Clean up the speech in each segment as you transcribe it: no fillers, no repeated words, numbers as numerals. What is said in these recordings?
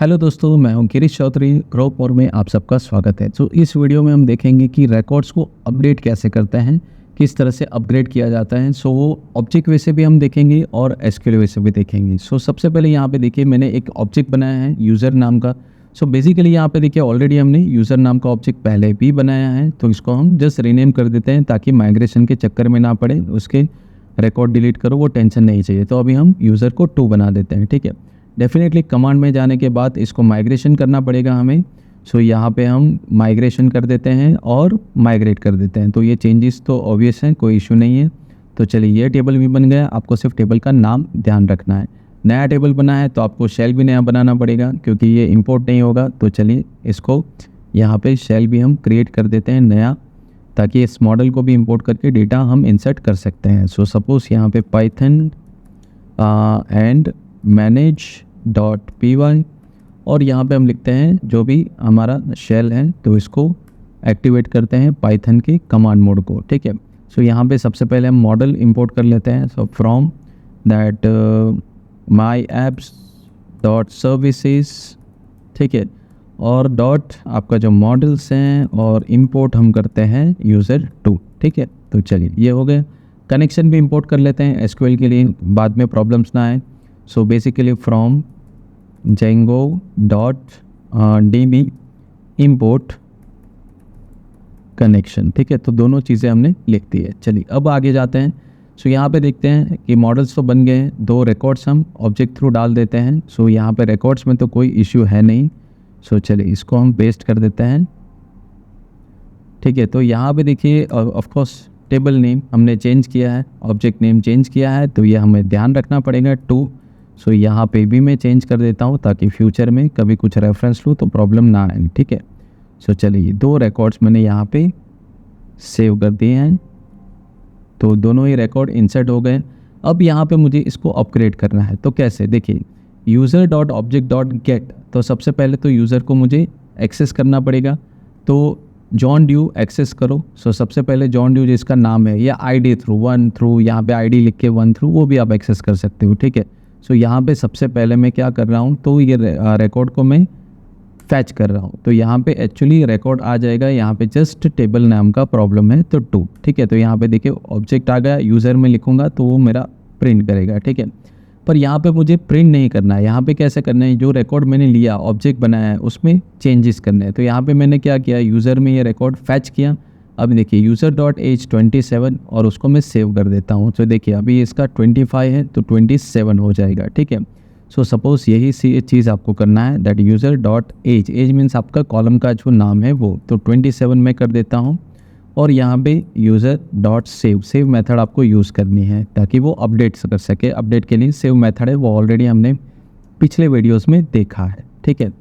Hello दोस्तों, मैं हूं गिरीश चौधरी। ग्रोपर में आप सबका स्वागत है। तो इस वीडियो में हम देखेंगे कि रिकॉर्ड्स को अपडेट कैसे करते हैं, किस तरह से अपग्रेड किया जाता है। सो वो ऑब्जेक्ट वे से भी हम देखेंगे और एसक्यूएल वे से भी देखेंगे। सो सबसे पहले यहाँ पे देखिए, मैंने एक ऑब्जेक्ट बनाया है यूज़र नाम का। सो बेसिकली यहाँ पे देखिए, ऑलरेडी हमने यूज़र नाम का ऑब्जेक्ट पहले भी बनाया है, तो इसको हम जस्ट रीनेम कर देते हैं ताकि माइग्रेशन के चक्कर में ना पड़े, उसके रिकॉर्ड डिलीट करो वो टेंशन नहीं चाहिए। तो अभी हम यूज़र को 2 बना देते हैं, ठीक है। डेफिनेटली कमांड में जाने के बाद इसको माइग्रेशन करना पड़ेगा हमें। सो यहाँ पे हम माइग्रेशन कर देते हैं और माइग्रेट कर देते हैं। तो ये चेंजेस तो ऑब्वियस हैं, कोई इशू नहीं है। तो चलिए, ये टेबल भी बन गया। आपको सिर्फ टेबल का नाम ध्यान रखना है। नया टेबल बना है तो आपको शेल भी नया बनाना पड़ेगा क्योंकि ये इंपोर्ट नहीं होगा। तो चलिए, इसको यहाँ पे शेल भी हम क्रिएट कर देते हैं नया, ताकि इस मॉडल को भी इंपोर्ट करके डेटा हम इंसर्ट कर सकते हैं। सो सपोज़ यहाँ पे पाइथन एंड manage.py और यहाँ पे हम लिखते हैं जो भी हमारा शेल है, तो इसको एक्टिवेट करते हैं पाइथन के कमांड मोड को, ठीक है। सो यहाँ पे सबसे पहले हम मॉडल इंपोर्ट कर लेते हैं। So from that my apps dot services, ठीक है, और डॉट आपका जो मॉडल्स हैं और इंपोर्ट हम करते हैं यूज़र 2, ठीक है। तो चलिए, ये हो गया। कनेक्शन भी इंपोर्ट कर लेते हैं एसक्यूएल के लिए, बाद में प्रॉब्लम्स ना आए। So basically from django.db import connection, ठीक है। तो दोनों चीज़ें हमने लिख दी है। चलिए, अब आगे जाते हैं। सो यहाँ पे देखते हैं कि मॉडल्स तो बन गए हैं, 2 रिकॉर्ड्स हम ऑब्जेक्ट थ्रू डाल देते हैं। सो यहाँ पे रिकॉर्ड्स में तो कोई इश्यू है नहीं। सो चलिए, इसको हम पेस्ट कर देते हैं, ठीक है। तो यहाँ पे देखिए, ऑफकोर्स टेबल नेम हमने चेंज किया है, ऑब्जेक्ट नेम चेंज किया है, तो ये हमें ध्यान रखना पड़ेगा 2। सो यहाँ पे भी मैं चेंज कर देता हूँ ताकि फ्यूचर में कभी कुछ रेफरेंस लूँ तो प्रॉब्लम ना आए, ठीक है। सो चलिए, 2 रिकॉर्ड्स मैंने यहाँ पे सेव कर दिए हैं, तो दोनों ही रिकॉर्ड इंसर्ट हो गए। अब यहाँ पे मुझे इसको अपग्रेड करना है। तो कैसे, देखिए, user dot object dot gate, तो सबसे पहले तो यूज़र को मुझे एक्सेस करना पड़ेगा। तो जॉन ड्यू एक्सेस करो। सो सबसे पहले जॉन ड्यू जिसका नाम है, या आईडी थ्रू 1 थ्रू, यहाँ पे आईडी लिख के 1 थ्रू, वो भी आप एक्सेस कर सकते हो, ठीक है। सो यहाँ पे सबसे पहले मैं क्या कर रहा हूँ, तो ये रिकॉर्ड को मैं फैच कर रहा हूँ। तो यहाँ पे एक्चुअली रिकॉर्ड आ जाएगा, यहाँ पे जस्ट टेबल नाम का प्रॉब्लम है, तो 2, ठीक है। तो यहाँ पे देखिए ऑब्जेक्ट आ गया, यूज़र में लिखूँगा तो वो मेरा प्रिंट करेगा, ठीक है। पर यहाँ पे मुझे प्रिंट नहीं करना है। यहाँ पे कैसे करना है, जो रिकॉर्ड मैंने लिया, ऑब्जेक्ट बनाया है, उसमें चेंजेस करने हैं। तो यहाँ पे मैंने क्या किया, यूज़र में ये रिकॉर्ड फैच किया। अब देखिए यूज़र डॉट एज 27 और उसको मैं सेव कर देता हूँ। तो देखिए अभी इसका 25 है तो 27 हो जाएगा, ठीक है। सो सपोज़ यही चीज़ आपको करना है, that user dot age, age means आपका कॉलम का जो नाम है वो, तो 27 में कर देता हूँ। और यहाँ पे user dot save, save method आपको यूज़ करनी है ताकि वो अपडेट कर सके। अपडेट के लिए सेव मेथड है, वो ऑलरेडी हमने पिछले वीडियोस में देखा है, ठीक है।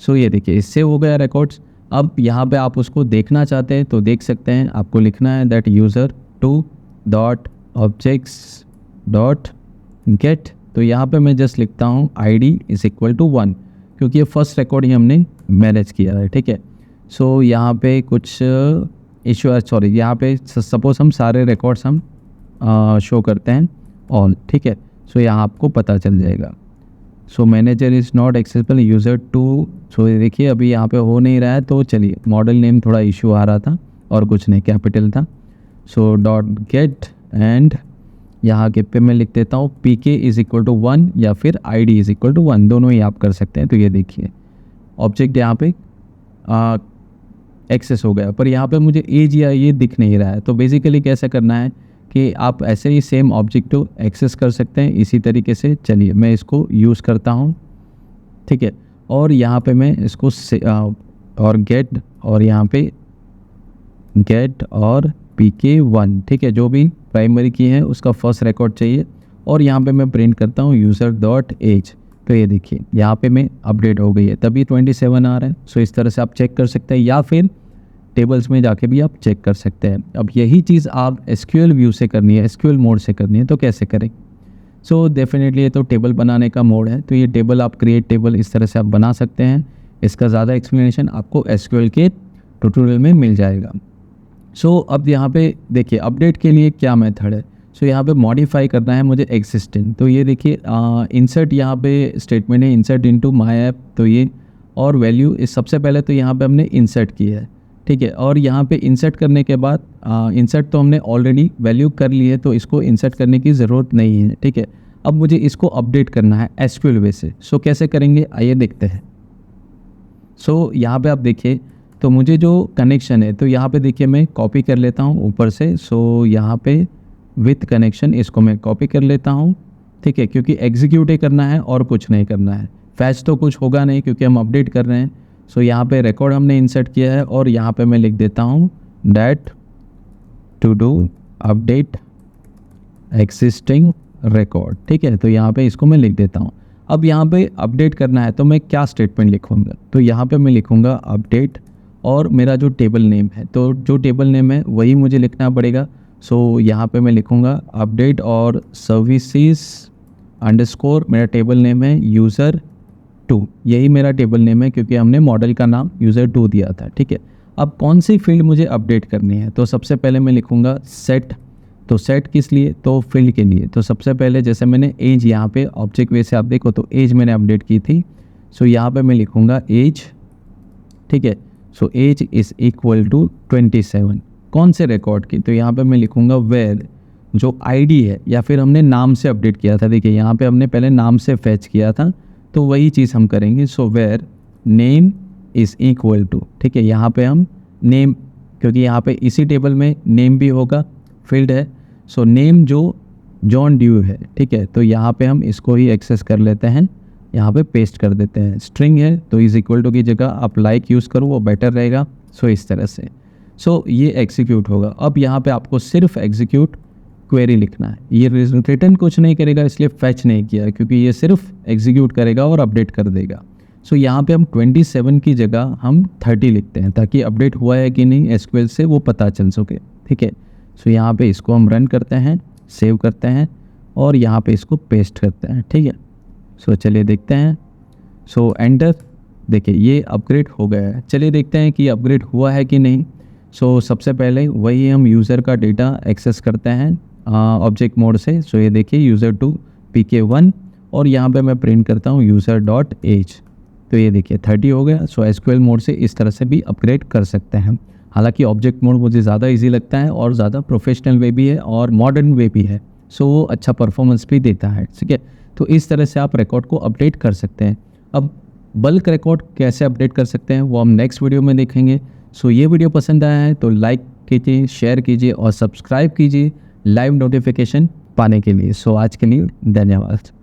सो ये देखिए, सेव हो गया रिकॉर्ड्स। अब यहाँ पे आप उसको देखना चाहते हैं तो देख सकते हैं। आपको लिखना है that user 2 dot objects dot gate. तो यहाँ पे मैं जस्ट लिखता हूँ ID इज़ इक्वल टू 1, क्योंकि ये फर्स्ट रिकॉर्ड ही हमने मैनेज किया है, ठीक है। सो यहाँ पे कुछ इशू है, सॉरी, यहाँ पे सपोज हम सारे रिकॉर्ड्स हम शो करते हैं ऑल, ठीक है। सो यहाँ आपको पता चल जाएगा। So manager is not accessible user 2। सो देखिए अभी यहाँ पे हो नहीं रहा है। तो चलिए, मॉडल नेम थोड़ा इशू आ रहा था और कुछ नहीं, कैपिटल था। सो डॉट गेट एंड यहाँ के पे मैं लिख देता हूँ PK इज़ इक्वल टू 1 या फिर ID इज़ इक्वल टू 1, दोनों ही आप कर सकते हैं। तो ये देखिए ऑब्जेक्ट यहाँ पे एक्सेस हो गया, पर यहाँ पे मुझे एज या ये दिख नहीं रहा है। तो बेसिकली कैसे करना है कि आप ऐसे ही सेम ऑब्जेक्ट को एक्सेस कर सकते हैं इसी तरीके से। चलिए, मैं इसको यूज़ करता हूँ, ठीक है। और यहाँ पे मैं इसको और गेट, और यहाँ पे गेट और PK1, ठीक है, जो भी प्राइमरी की है उसका फर्स्ट रिकॉर्ड चाहिए। और यहाँ पे मैं प्रिंट करता हूँ यूज़र डॉट एज। तो ये देखिए यहाँ पे मैं अपडेट हो गई है, तभी 27 आ रहा है। सो इस तरह से आप चेक कर सकते हैं, या फिर टेबल्स में जाके भी आप चेक कर सकते हैं। अब यही चीज़ आप SQL व्यू से करनी है, SQL मोड से करनी है, तो कैसे करें। सो डेफिनेटली ये तो टेबल बनाने का मोड है, तो ये टेबल आप क्रिएट टेबल इस तरह से आप बना सकते हैं। इसका ज़्यादा एक्सप्लेनेशन आपको SQL के ट्यूटोरियल में मिल जाएगा। सो अब यहाँ पे देखिए अपडेट के लिए क्या मेथड है। सो यहाँ पे मॉडिफाई करना है मुझे एग्जिस्टिंग, तो ये देखिए इंसर्ट यहाँ पे स्टेटमेंट है, इंसर्ट इनटू माय ऐप, तो ये और वैल्यू इस सबसे पहले तो यहाँ पे हमने इंसर्ट किया है, ठीक है। और यहाँ पे इंसर्ट करने के बाद इंसर्ट तो हमने ऑलरेडी वैल्यू कर ली है, तो इसको इंसर्ट करने की ज़रूरत नहीं है, ठीक है। अब मुझे इसको अपडेट करना है एसक्यूएल वे से। सो कैसे करेंगे आइए देखते हैं। सो यहाँ पे आप देखिए, तो मुझे जो कनेक्शन है तो यहाँ पे देखिए मैं कॉपी कर लेता हूँ ऊपर से। सो यहाँ पे विथ कनेक्शन इसको मैं कॉपी कर लेता हूँ, ठीक है, क्योंकि एग्जीक्यूट ही करना है और कुछ नहीं करना है। फैच तो कुछ होगा नहीं क्योंकि हम अपडेट कर रहे हैं। सो यहाँ पे रिकॉर्ड हमने इंसर्ट किया है और यहाँ पे मैं लिख देता हूँ that to do update existing record, ठीक है। तो यहाँ पे इसको मैं लिख देता हूँ। अब यहाँ पे अपडेट करना है तो मैं क्या स्टेटमेंट लिखूँगा, तो यहाँ पे मैं लिखूँगा अपडेट और मेरा जो टेबल नेम है, तो जो टेबल नेम है वही मुझे लिखना पड़ेगा। सो यहाँ पे मैं लिखूँगा अपडेट और सर्विसेज अंडरस्कोर, मेरा टेबल नेम है यूज़र 2, यही मेरा टेबल नेम है क्योंकि हमने मॉडल का नाम यूज़र 2 दिया था, ठीक है। अब कौन सी फील्ड मुझे अपडेट करनी है, तो सबसे पहले मैं लिखूँगा सेट। तो सेट किस लिए, तो फील्ड के लिए। तो सबसे पहले जैसे मैंने एज यहाँ पे ऑब्जेक्ट वे से आप देखो तो एज मैंने अपडेट की थी। सो यहाँ पे मैं लिखूँगा एज, ठीक है। So age is equal to 27, कौन से रिकॉर्ड की, तो यहाँ पे मैं लिखूँगा वेयर जो आईडी है, या फिर हमने नाम से अपडेट किया था। देखिए यहाँ पे हमने पहले नाम से फैच किया था, तो वही चीज़ हम करेंगे। So where name is equal to, ठीक है, यहाँ पे हम नेम, क्योंकि यहाँ पे इसी टेबल में नेम भी होगा, फील्ड है। सो नेम जो जॉन ड्यू है, ठीक है, तो यहाँ पे हम इसको ही एक्सेस कर लेते हैं, यहाँ पे पेस्ट कर देते हैं। स्ट्रिंग है तो इज़ इक्वल टू की जगह आप लाइक यूज़ करो, वो बेटर रहेगा। सो इस तरह से ये एग्जीक्यूट होगा। अब यहाँ पे आपको सिर्फ एग्जीक्यूट क्वेरी लिखना है, ये रिटर्न कुछ नहीं करेगा, इसलिए फैच नहीं किया क्योंकि ये सिर्फ एग्जीक्यूट करेगा और अपडेट कर देगा। यहाँ पे हम 27 की जगह हम 30 लिखते हैं ताकि अपडेट हुआ है कि नहीं एसक्यूएल से वो पता चल सके, ठीक है। यहाँ पे इसको हम रन करते हैं, सेव करते हैं और यहाँ पे इसको पेस्ट करते हैं, ठीक है। चलिए देखते हैं। एंटर, देखिए ये अपग्रेड हो गया है। चलिए देखते हैं कि अपग्रेड हुआ है कि नहीं। सबसे पहले वही हम यूज़र का डेटा एक्सेस करते हैं ऑब्जेक्ट मोड से। ये देखिए यूज़र 2 pk1 और यहाँ पे मैं प्रिंट करता हूँ यूज़र डॉट एज, तो ये देखिए 30 हो गया। एसक्यूएल मोड से इस तरह से भी अपग्रेड कर सकते हैं। हालांकि ऑब्जेक्ट मोड मुझे ज़्यादा इजी लगता है और ज़्यादा प्रोफेशनल वे भी है और मॉडर्न वे भी है, वो अच्छा परफॉर्मेंस भी देता है, ठीक है। तो इस तरह से आप रिकॉर्ड को अपडेट कर सकते हैं। अब बल्क रिकॉर्ड कैसे अपडेट कर सकते हैं वो हम नेक्स्ट वीडियो में देखेंगे। ये वीडियो पसंद आया है तो लाइक कीजिए, शेयर कीजिए और सब्सक्राइब कीजिए लाइव नोटिफिकेशन पाने के लिए। आज के लिए धन्यवाद।